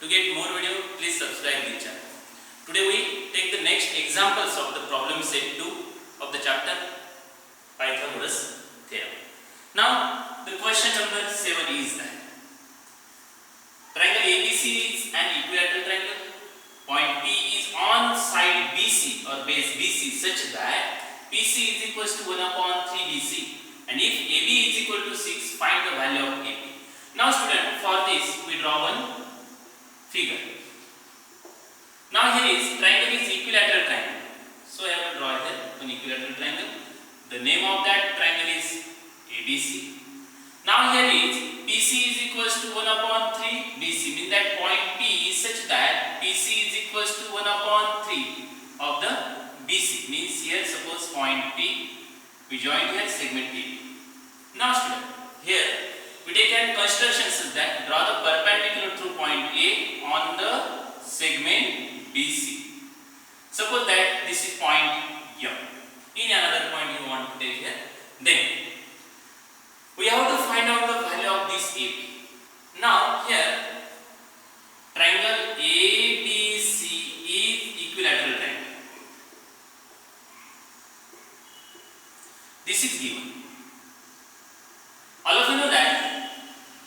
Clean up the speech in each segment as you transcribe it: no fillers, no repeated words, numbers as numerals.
To get more video, please subscribe the channel. Today we take the next examples of the problem set 2 of the chapter Pythagoras theorem. Now the question number 7 is that triangle ABC is an equilateral triangle. Point P is on side BC or base BC such that PC is equal to 1 upon 3 BC, and if AB is equal to 6, find the value of AB. Now student, for this we draw one figure. Now here is triangle is equilateral triangle. So I have to draw here an equilateral triangle. The name of that triangle is ABC. Now here is PC is equal to 1 upon 3 BC, means that point P is such that PC is equal to 1 upon 3 of the BC, means here suppose point P, we join here segment AB. Now student, here we take an construction such that draw the perpendicular through point A on the segment BC. Suppose that this is point M. In another point you want to take here, then we have to find out the value of this AB. Now here triangle ABC is equilateral triangle. This is given. All of you know that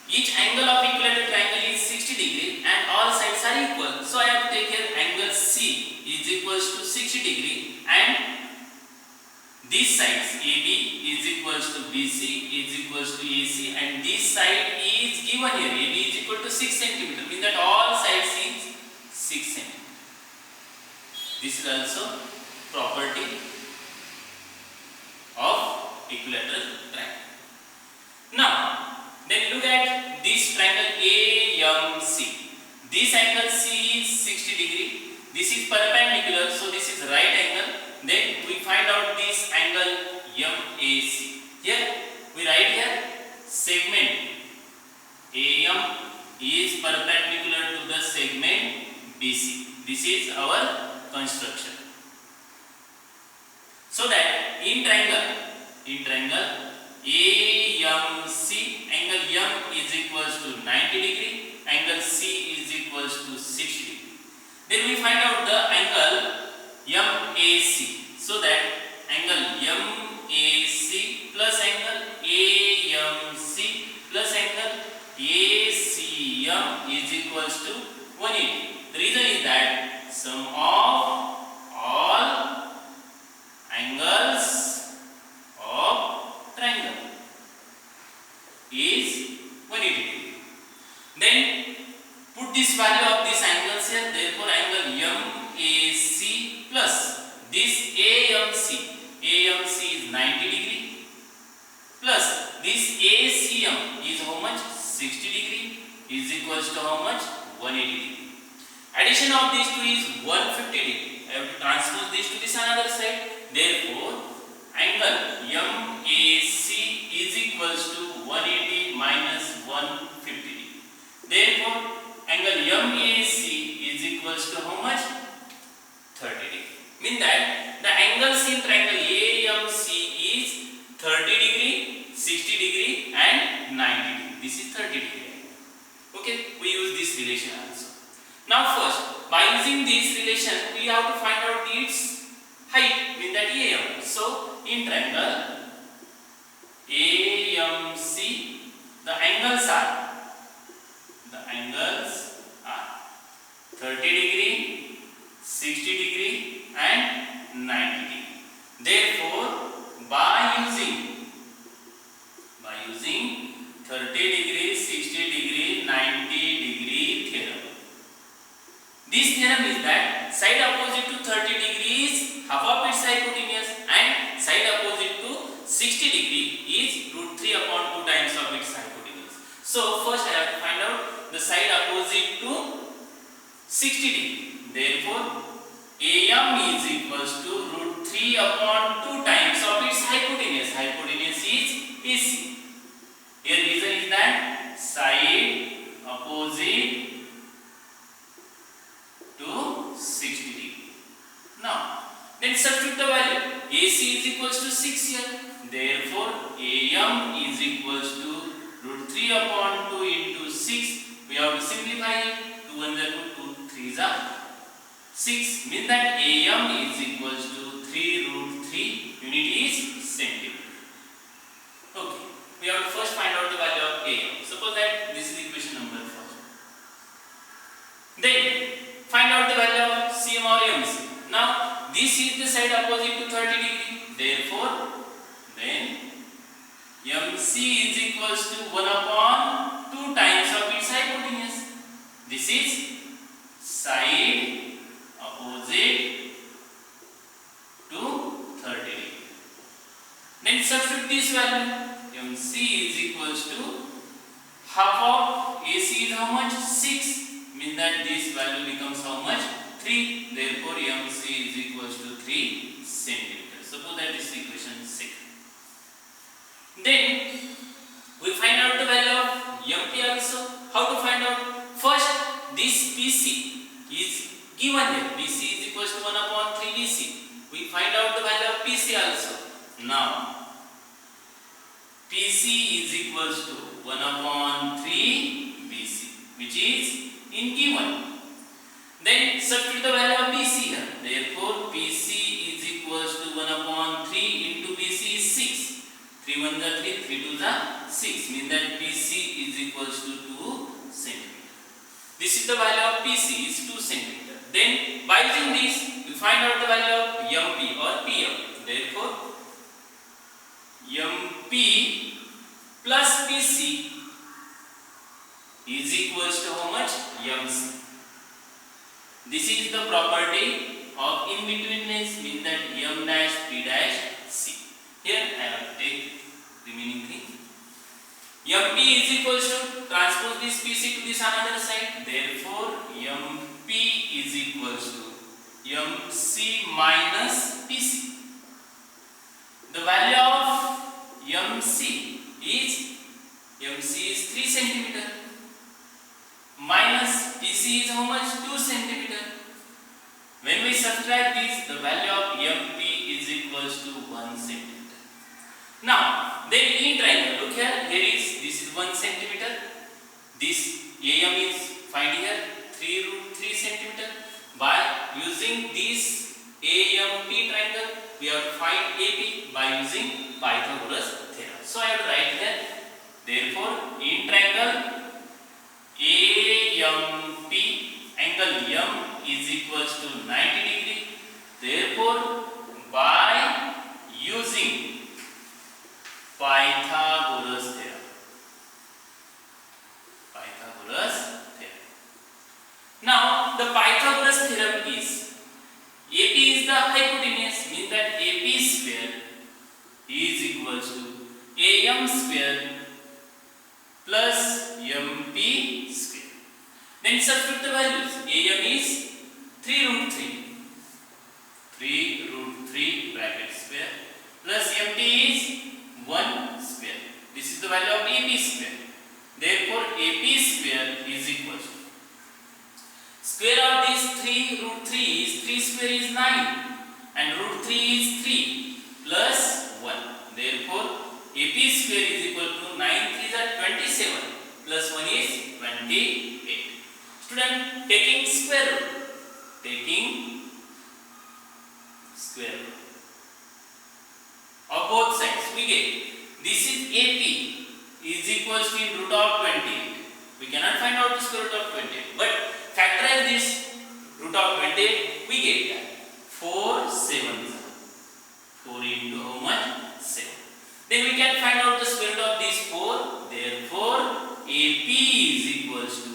each angle of equilateral triangle is 60 degree and all sides are equal. So I have to take here angle C is equals to 60 degree and these sides AB is equals to BC is equals to AC, and this side is given here AB is equal to 6 cm, means that all sides is 6 cm. This is also property of equilateral triangle. Now then look at this triangle AMC. This angle C is 60 degree. This is perpendicular, so this is right angle. Then we find out this angle MAC. Here we write here segment AM is perpendicular to the segment BC. This is our construction. So that in triangle AMC, angle M is equals to 90 degree, angle C is equals to 60 degree. Then we find out the angle MAC. So that angle MAC plus angle AMC plus angle ACM is equals to 180. The reason is that sum of all angles of triangle is 180 degree. Then put this value of these angles here. Therefore angle MAC plus this AMC is 90 degree plus this ACM is how much? 60 degree is equals to how much? 180 degree. Addition of these two is 150 degree. I have to transpose this to this another side. Therefore angle MAC is equals to 180 minus 150 degree. Therefore angle MAC is equals to how much? 30 degree. Mean that the angles in triangle AMC is 30 degree, 60 degree and 90 degree. This is 30 degree. Okay, we use this relation also. Now first, by using this relation, we have to find out its height, mean that AM. So in triangle AMC, the angles are 30 degree, 60 degree and 90 degree. Therefore by using 30 degree, 60 degree, 90 degree theorem, this theorem is that side opposite to 30 degree is half of its hypotenuse and side opposite to 60 degree is root 3 upon 2 times of its hypotenuse. So first I have to find out the side opposite to 60 degree. Therefore AM is equals to root 3 upon 2 times of its hypotenuse. Hypotenuse is AC. Here reason is that side opposite to 60 degree. Now then substitute the value. AC is equals to 6 here. Therefore AM is equals to root 3 upon 2 into 6. We have to simplify it. 2 1 6 means that AM is equals to 3 root 3 unit is centimeter. Okay, we have to first find out the value of AM. Suppose that this is equation number 1. Then find out the value of CM or MC. Now this is the side opposite to 30 degree. Therefore, then MC is equals to 1 upon 2 times of its hypotenuse. This is side opposite to 30 degree. Then substitute this value. MC is equals to half of AC is how much? 6. Means that this value becomes how much? 3. Therefore, MC is equals to 3 centimeters. Suppose that is equation 6. Then we find out the value of MP also. How to find out? First, this PC is given here. BC is equals to 1 upon 3 BC. We find out the value of PC also. Now, PC is equals to 1 upon 3 BC, which is in given. Then substitute the value of BC here. Therefore, PC is equals to 1 upon 3 into BC is 6. 3 1 is 3, 3 2 is 6. Means that PC is equals to 2 centimeter. This is the value of PC is 2 centimeter. Then by using this, we find out the value of MP or PM. Therefore, MP plus PC is equals to how much? MC. This is the property of in-betweenness, means that M dash P dash C. Here I have to take remaining thing. MP is equals to transpose this PC to this another side. Therefore, MP is equals to MC minus PC. The value of MC is 3 centimeter minus PC is how much? 2 centimeter. When we subtract this, the value of MP is equals to 1 centimeter. Now, then in triangle, look here, this is 1 centimeter. This AM is find here 3 root 3 centimeter. By using this AMP triangle, we have to find AP by using Pythagoras theorem. So I have to write here. Therefore, in triangle AMP, angle M is equals to 90 degree. Therefore, by using Pythagoras theorem. Now, the Pythagoras theorem is AP is the hypotenuse, means that AP square is equals to AM square plus MP square. Then substitute the values. AM is 3 root 3. 3 root 3 bracket square plus MP is 1 square. This is the value of AP square. Therefore, AP square is equals to square of this 3 root 3 is 3 square is 9 and root 3 is 3 plus 1. Therefore, AP square is equal to 9 3s are 27 plus 1 is 28. Student, taking square root of both sides, we get this is AP is equals to root of 28. We cannot find out the square root of 28, but factorize this root of 28, we get that 4 7s 4 into how much? 7. Then we can find out the square root of this 4. Therefore, AP is equals to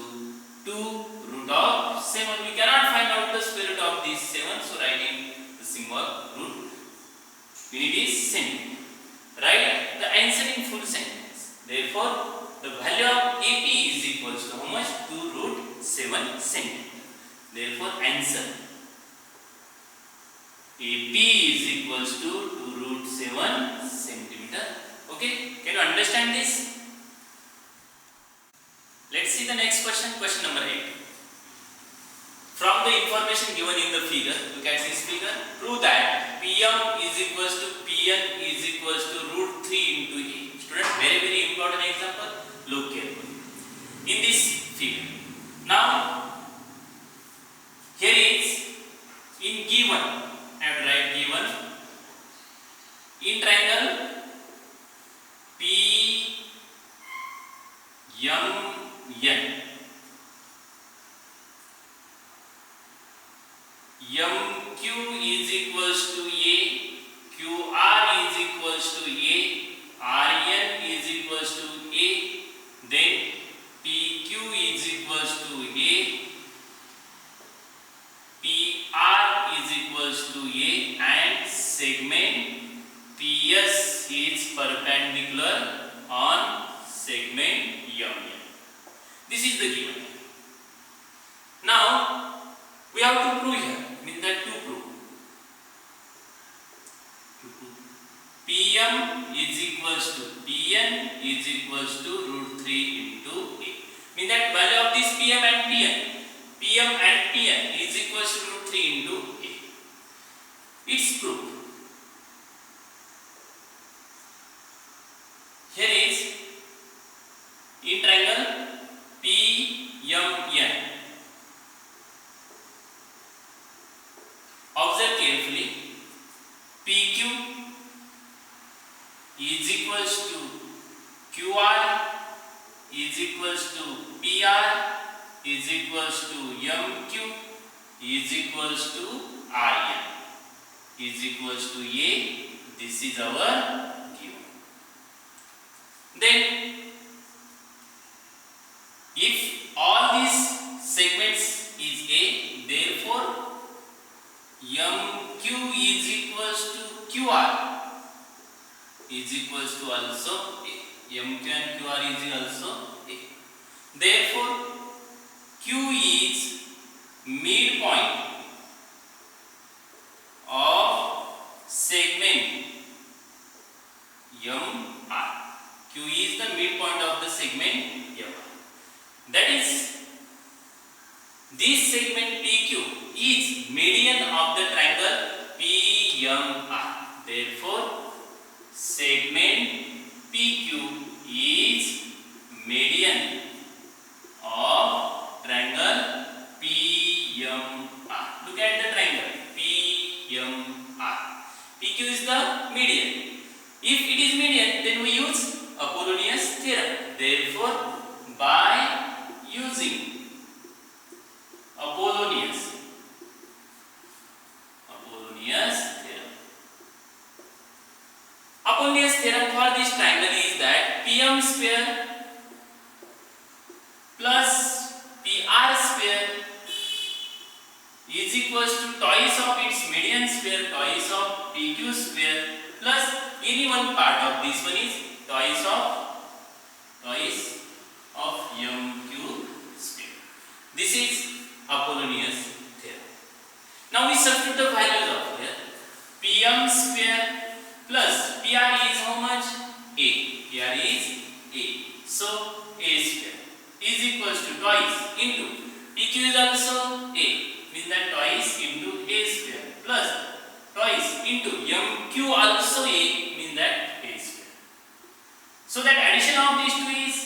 2 root of 7. We cannot find out the square root of this 7, so writing the symbol root. Unit is centimeter. Write the answer in full sentence. Therefore, the value of AP is equals to how much? 2 root 7 centimeter. Therefore, answer AP is equals to 2 root 7 centimeter. Okay, can you understand this? Let's see the next question, question number 8. From the information given in the figure, look at this figure, prove that PM is equals to PN is equals to root 3 into A. Student, very important example, look carefully. In this figure, now here is MQ is equals to A, QR is equals to A, RN is equals to A, then PQ is equals to A, PR is equals to A, and segment PS is perpendicular on segment MN. This is the given. Now we have to prove here, means that to prove PM is equals to PN is equals to root 3 into A. Means that value of this PM and PN is equals to root 3 into A. It's proof. Here is in triangle PMN. Observe carefully. PQ is equals to QR is equals to PR is equals to MQ is equals to RN is equals to A. This is our given. Then if all these segments is A, therefore MQ is equals to QR is equals to also A. MQ and QR is also A. Therefore Q is midpoint of segment MR. Q is the midpoint of the segment MR. That is, this segment PQ is median of the triangle PMR. Therefore, segment PQ is median of triangle PMR. Look at the triangle PMR. PQ is the median. If it is median, then we use Apollonius theorem. Therefore, by using Apollonius theorem. Apollonius theorem for this triangle is that PM square plus PR square is equals to twice of its median square, twice of PQ square, plus any one part of this one is twice of MQ square. This is Apollonius theorem. Now we substitute the values of here. PM square plus PR is how much? A. PR is A. So A square is equals to twice into PQ is also A. Means that twice into A square plus twice into MQ also A, means that A square. So that addition of these two is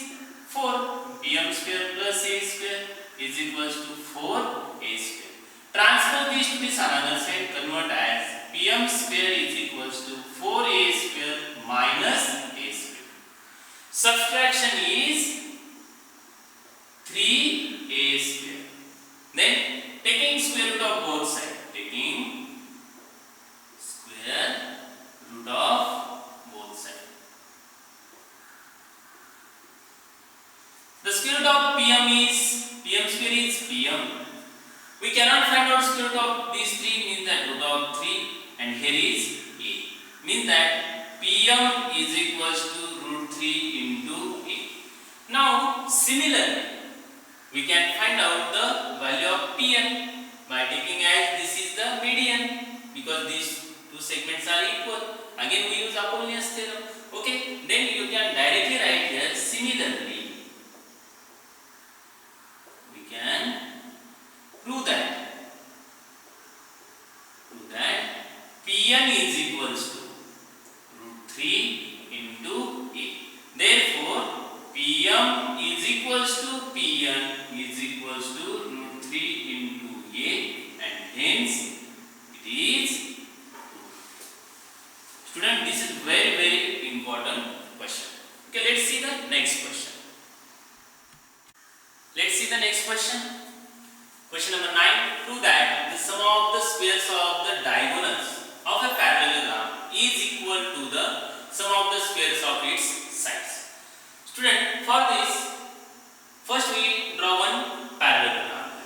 4. PM square plus A square is equals to 4A square. Transfer these to this another side, convert as PM square is equals to 4A square minus A square. Subtraction is 3A square. Then taking square root of both sides, taking square root of both sides. The square root of PM square is PM. We cannot find out square root of these three, means that root of 3, and here is A. Means that PM is equals to root 3 into A. Now similarly, we can find out the value of PN by taking as this is the median, because these two segments are equal. Again we use Apollonius theorem. Okay, then you can directly write here similarly. We can prove that PN is equals to root 3 into A. Therefore, PM is equals to PN is equals to root 3 into A, and hence it is. Student, this is very, very important question. Okay, let's see the next question. Let's see the next question. Question number 9. Prove that the sum of the squares of the diagonals of a parallelogram is equal to the sum of the squares of its sides. Student, for this, first we draw one parallelogram.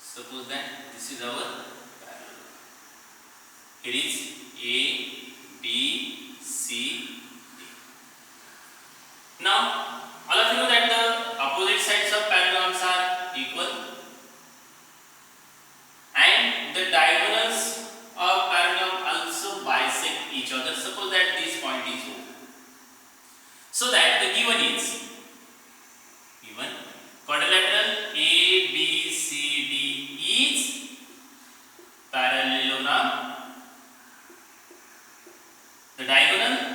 Suppose that this is our parallelogram. Here is A, B, C, D. Now, all of you know that the opposite sides of parallelograms are equal and the diagonals of parallelogram also bisect each other. Suppose that this point is O. So that the given quadrilateral A, B, C, D is parallelogram. The diagonal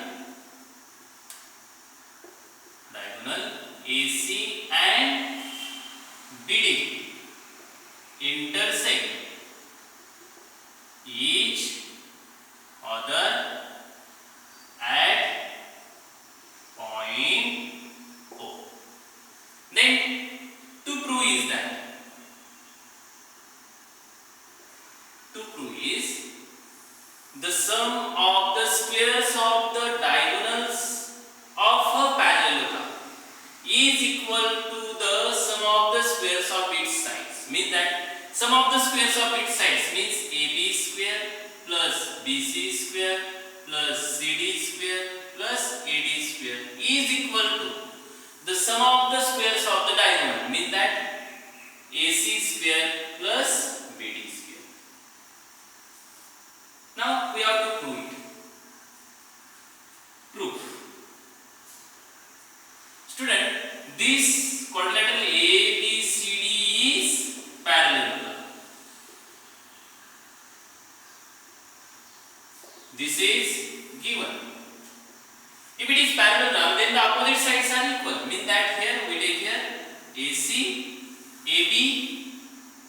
AC and BD intersect each other at point O. Then to prove is the sum of the squares of the diagonals of a parallelogram is equal to the sum of the squares of its sides. Means that sum of the squares of its sides means AB square plus BC square plus CD square plus AD square is equal to the sum of the squares of the diagonal. Means that AC square plus BD square. Now we have to prove it. Proof. Student, this quadrilateral ABCD is parallelogram. This is given. If it is parallelogram, then the opposite sides are equal. Means that here we take here AB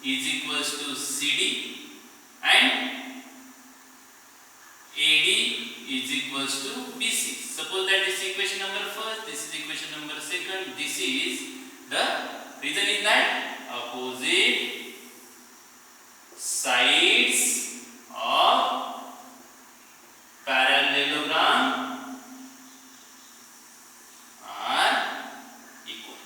is equals to CD and AD is equals to BC. Suppose that this is equation number first, this is equation number second, this is the reason is that opposite sides of parallelogram are equal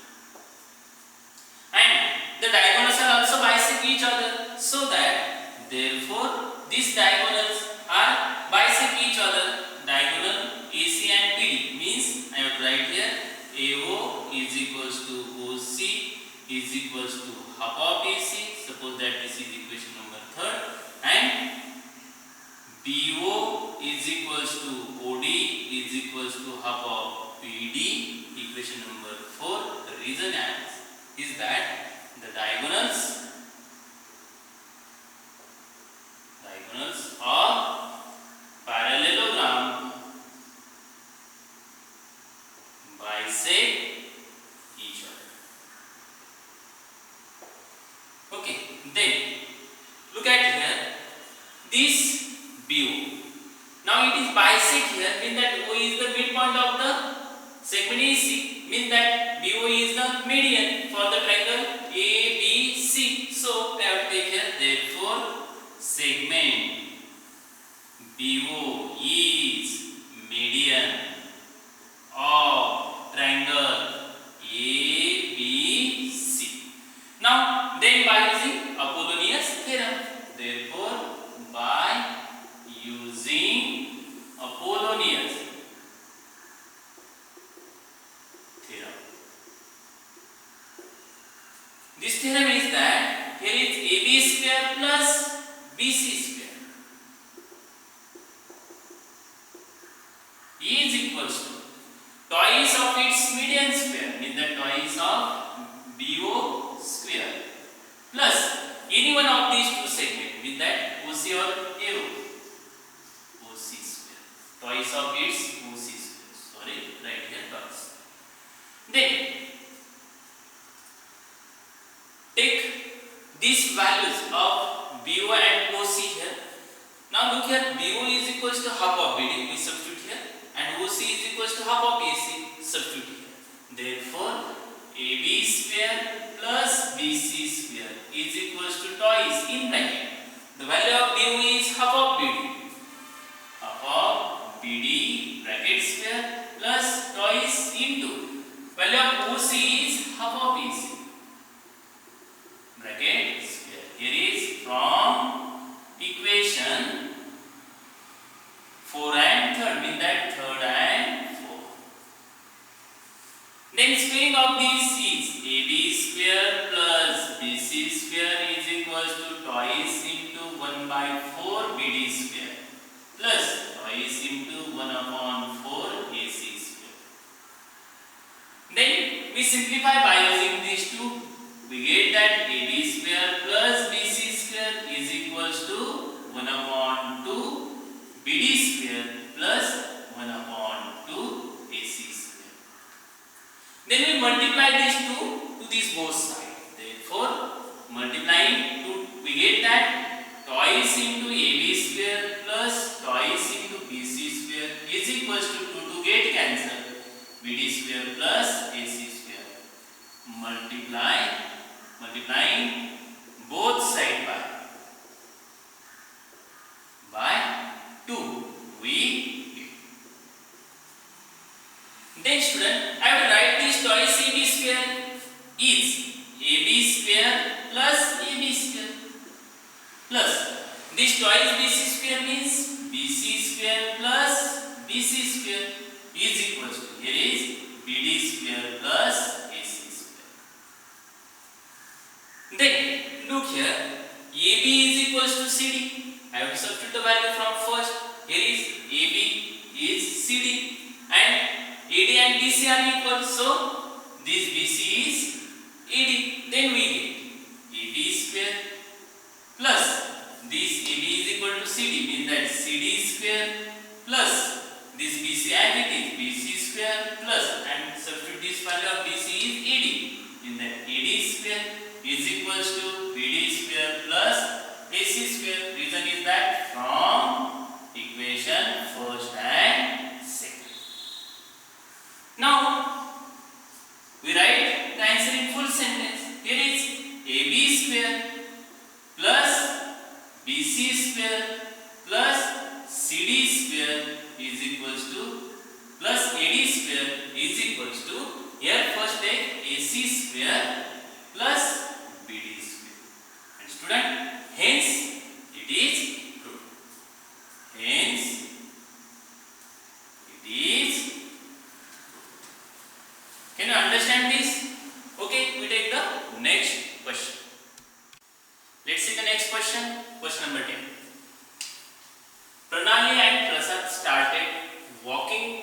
and the diagonals are also bisect each other, so that therefore these diagonals are bisect each other. Diagonal AC and BD means I have to write here AO is equals to OC is equals to half of AC. Suppose that this is equation number third, and BO is equals to OD is equals to half of PD, equation number 4. The reason is that the diagonals of parallelogram bisect each other. Okay, then look at here this BO. Now it is bisect here, means that O is the midpoint of the segment AC, means that BO is the median for the triangle ABC. So we have to take here, therefore segment BO is median of triangle ABC. Now then by using Apollonius theorem, therefore by using Apollonius theorem, this theorem is that here is AB square plus BC square is equals to twice of its median square, means that twice of BO square plus any one of these two segments, means that OC or AO, OC square, twice of its OC square. Sorry, right here twice. Then take these values of BO and OC here. Now look here, BO is equals to half of BD, we substitute here, and OC is equals to half of AC, substitute here. Therefore AB square plus BC square is equals to twice in bracket. The value of mu is half of BD. Half of BD bracket square plus twice into value of OC is half of BC bracket square. Here is from equation 4 and 3rd, mean that 3rd and 4th. Then squaring of these is AB square plus BC square is equals to twice into 1 by 4 BD square plus twice into 1 upon 4 AC square. Then we simplify by using these two. We get that AB square plus BC square is equals to 1 upon 2 BD square plus 1 upon 2 AC square. Then we multiply these two to these both sides. Therefore, multiplying 2, we get that twice into AB square plus twice into BC square is equals to 2 to get cancelled. BD square plus AC square. Multiplying both sides by 2 we get. Then student, I have to write this twice AB square is AB square plus AB square plus this twice BC square means BC square plus BC square is equals to, here is BD square plus AC square. Then look here, AB is equals to CD. I have to substitute the value from first. Here is AB is CD and AD and BC are equal, so this BC is AD. Then we get AB square plus this AB is equal to CD, means that CD square plus this BC as it is BC square plus, and substitute this value of BC is AD, in that AD square is equals to BD square plus AC square. Reason is that from equation first and second. Now we write the answer in full sentence. Here is AB square plus BC square plus CD square is equals to plus AD square is equals to, here first take AC square plus BD square. And student, hence it is true. Hence it is true. Can you understand this? Okay, we take the next question. Let's see the next question. Question number 10. Pranali and Prasad started walking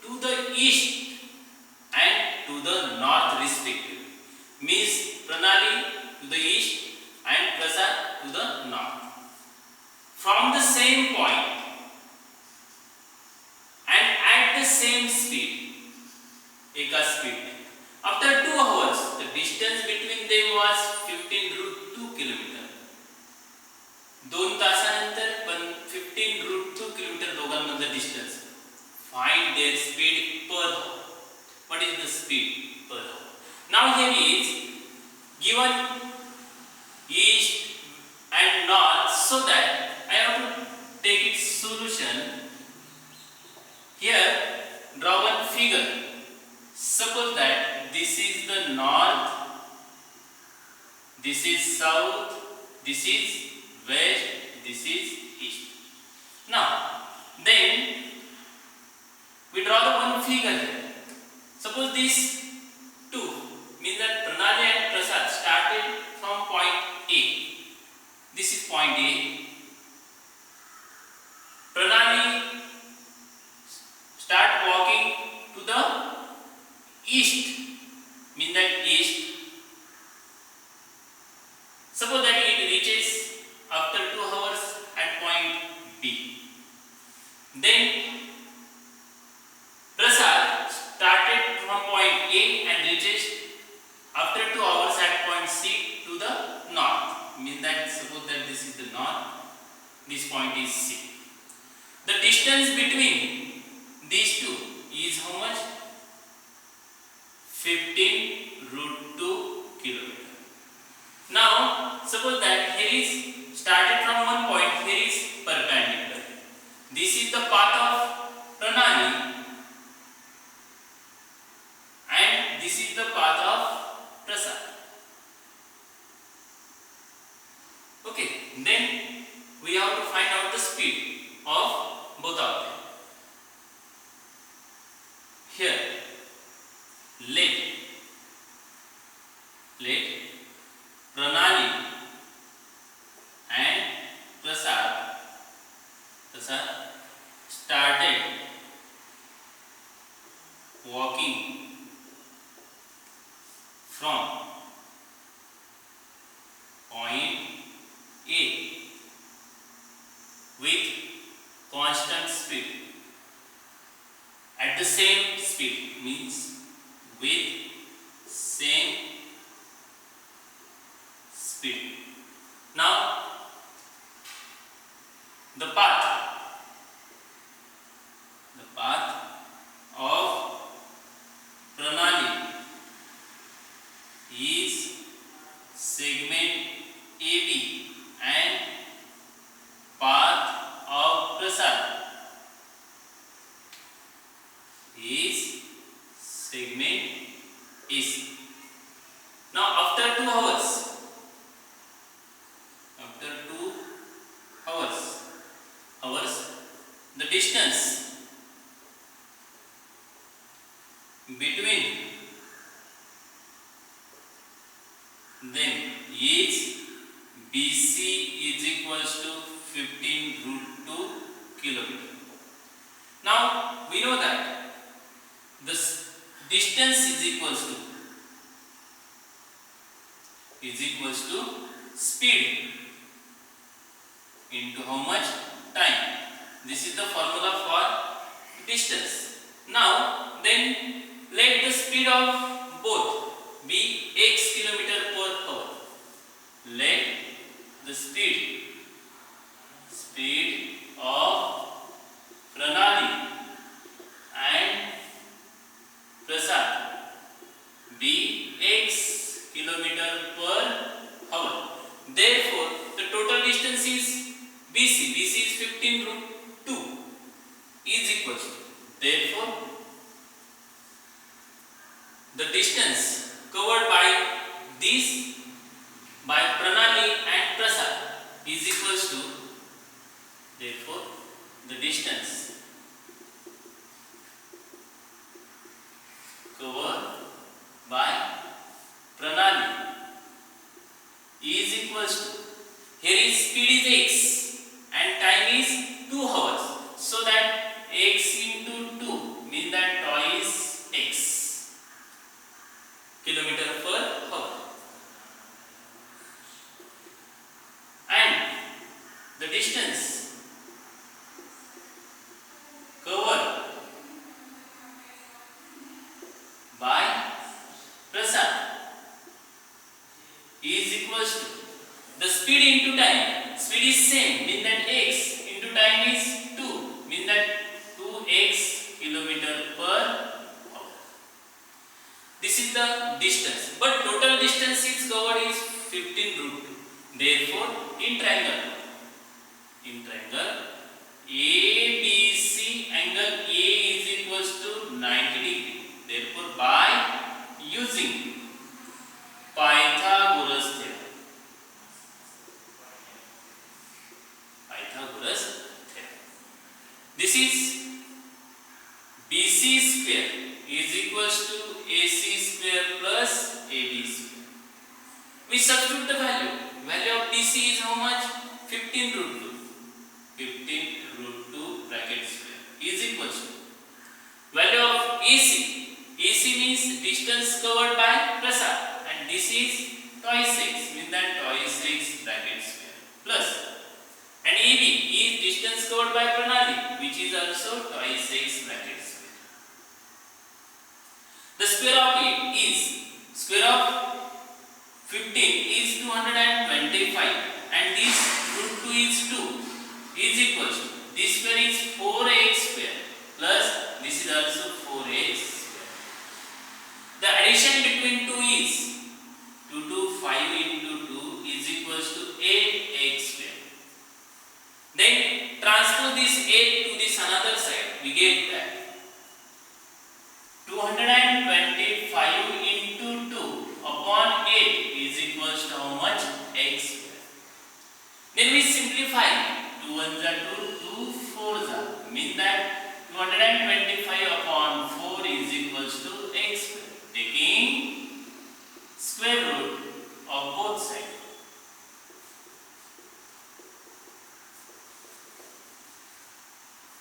to the east and to the north respectively. Means Pranali to the east and Prasad to the north. From the same point and at the same speed. Eka speed. After 2 hours, the distance between them was 15√2 km. 2 तासानंतर 15√2 km दोघांमधलं distance. Find their speed per hour. What is the speed per hour? Now here is given east and north, so that I have to take its solution. Here draw one figure. Suppose that this is the north, this is south, this is west, this is east. Now then we draw the one figure here. Suppose these two, means that Pranali and Prasad started from point A. This is point A. Pranali start walking to the east, means that east. Suppose that it reaches after 2 hours at point B. Then Prasad started from point A and reaches after 2 hours at point C to the north. Means that suppose that this is the north, this point is C. The distance between these two is how much? 15√2 Suppose that here is started from one point, here is perpendicular. This is the path of Pranali and this is the path of Prasad. Okay, then we have to find out the speed of both of them. Here, let Pranali and Prasad started walking from point A with constant speed. At the same speed means with same speed. Now the path of Pranali is segment AB and path of Prasad is segment AC. Now after 2 hours, the distance between them is BC is equals to 15√2 kilometer. Now we know that this distance is equals to speed into how much time. This is the formula for distance. Now then let the speed of both be x kilometer per hour. Let the speed of Pranali and Prasad be x kilometer per hour. Therefore the total distance is BC is 15√2 is equals to, therefore the distance covered by Pranali and Prasad is equals to, therefore the distance covered by Pranali is equals to, here is speed is x and time is 2 hours, so that x into 2 means that twice x kilometer per hour, and the distance covered by Prasad is equals to the speed into time. Speed is same, means that x into time is 2, means that 2x kilometer per hour. This is the distance, but total distance is covered is 15√2. Therefore in triangle ABC angle A is equals to 90 degree. Therefore by using Pythagoras theorem, this is BC square is equals to AC square plus AB square. We substitute the value. Value of BC is how much? 15√2. 15√2 bracket square is equals to value of AC. AC means distance covered by Prasad, and this is twice x, means that twice x bracket square plus, and AB is distance covered by Pranali, which is also twice x bracket square. The square of it is square of 15 is 225, and this √2 is 2 is equals to, this square is 4x square plus this is also 4x square. The addition between 2 is 2 to 5 into 2 is equals to how much? X square. Then we simplify. 2 ones are 2, 2 fours are. Mean that 225 upon 4 is equals to x square. Taking square root of both sides.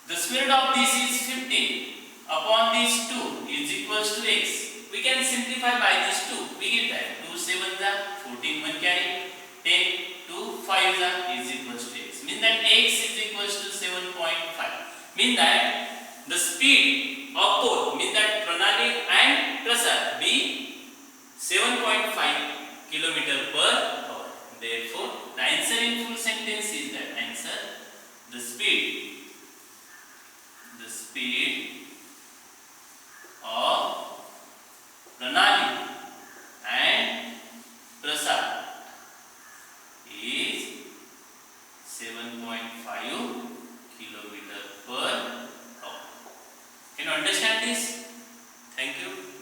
The square root of this is 15 upon this 2 is equals to x. We can simplify by this 2. We get that 2 7s are 14, 1 carry, 10, 2 5s are is equals to x. Mean that x is equals to 7.5. Mean that the speed of both, mean that Pranali and Prasad be 7.5 km per hour. Therefore, the answer in full sentence is that answer the speed of Pranali and Prasad is 7.5 km per hour. Can you understand this? Thank you.